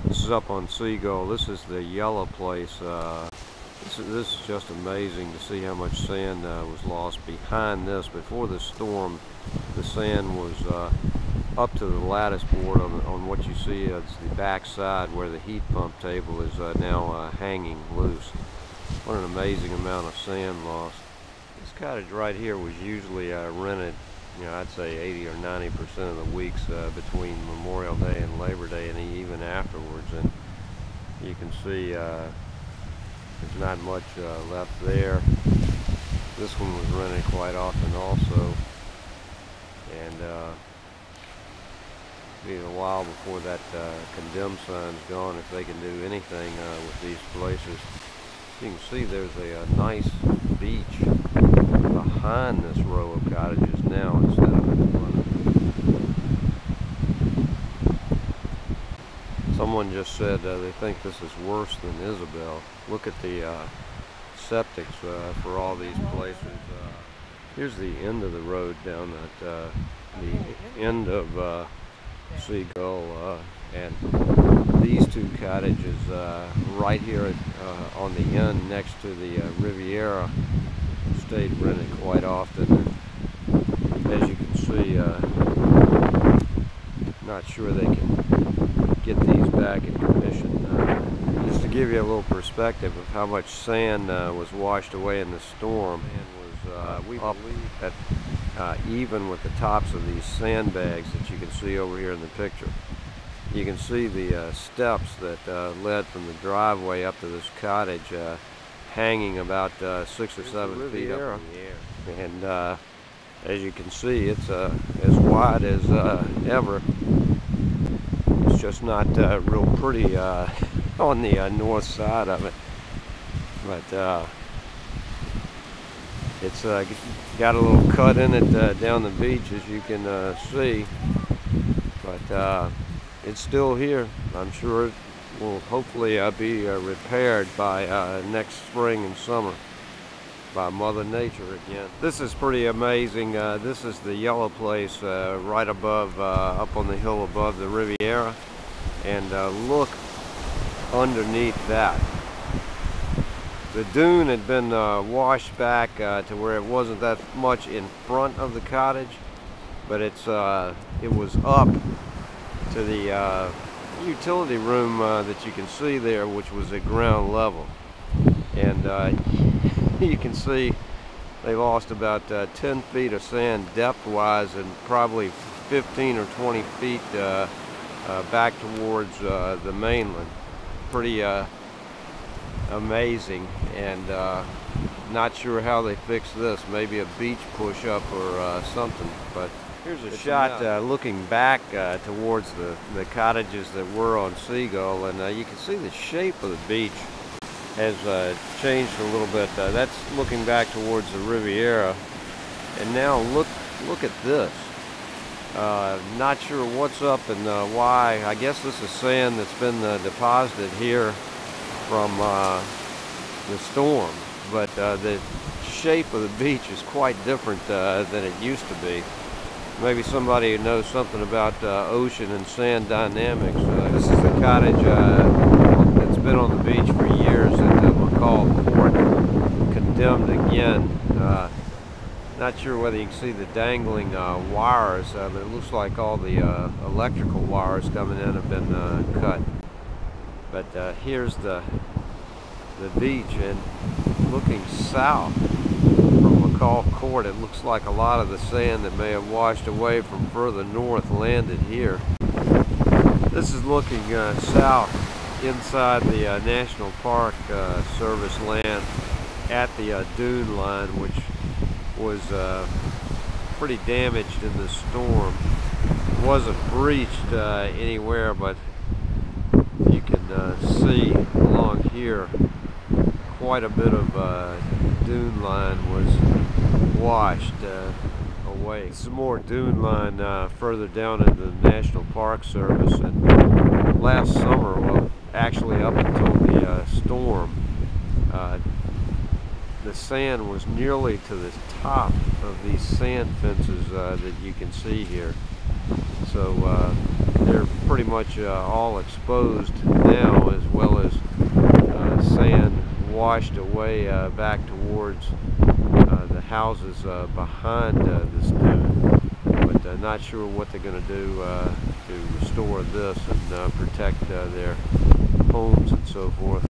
This is up on Seagull. This is the yellow place. This is just amazing to see how much sand was lost behind this. Before the storm, the sand was up to the lattice board on what you see as the back side where the heat pump table is now hanging loose. What an amazing amount of sand lost. This cottage right here was usually rented, I'd say 80 or 90% of the weeks between Memorial Day and Labor Day, and even afterwards. And you can see there's not much left there. This one was rented quite often also, and be a while before that condemned sign's gone, if they can do anything with these places. You can see there's a nice beach behind this row of cottages now instead of in front of it. Someone just said they think this is worse than Isabel. Look at the septics for all these places. Here's the end of the road down at the end of Seagull, and these two cottages right here on the end next to the Riviera stayed rented quite often. And as you can see, not sure they can get these back in condition. Just to give you a little perspective of how much sand was washed away in the storm, and was we believe that even with the tops of these sandbags that you can see over here in the picture. You can see the steps that led from the driveway up to this cottage hanging about 6 or 7 feet up in the air. And as you can see, it's as wide as ever. It's just not real pretty on the north side of it. But it's got a little cut in it down the beach, as you can see. But it's still here. I'm sure it will hopefully be repaired by next spring and summer by Mother Nature again. This is pretty amazing. This is the yellow place right above, up on the hill above the Riviera. And look underneath that. The dune had been washed back to where it wasn't that much in front of the cottage, but it was up to the utility room that you can see there, which was at ground level. And you can see they lost about 10 feet of sand depth-wise, and probably 15 or 20 feet back towards the mainland. Pretty amazing, and not sure how they fix this. Maybe a beach push-up or something. But here's a shot looking back towards the cottages that were on Seagull, and you can see the shape of the beach has changed a little bit. That's looking back towards the Riviera, and now look at this. Not sure what's up and why. I guess this is sand that's been deposited here from the storm, but the shape of the beach is quite different than it used to be. Maybe somebody who knows something about ocean and sand dynamics. This is the cottage that's been on the beach for years at the McCall Court, condemned again. Not sure whether you can see the dangling wires, but it looks like all the electrical wires coming in have been cut. But here's the beach, and looking south from McCall Court, it looks like a lot of the sand that may have washed away from further north landed here. This is looking south inside the National Park Service land at the dune line, which was pretty damaged in the storm. It wasn't breached anywhere, but you can see along here quite a bit of dune line was washed away. Some more dune line further down into the National Park Service. And last summer, well, actually up until the storm, the sand was nearly to the top of these sand fences that you can see here. So they're pretty much all exposed now, as well as sand washed away back towards the houses behind this dune. But not sure what they're going to do to restore this and protect their homes and so forth.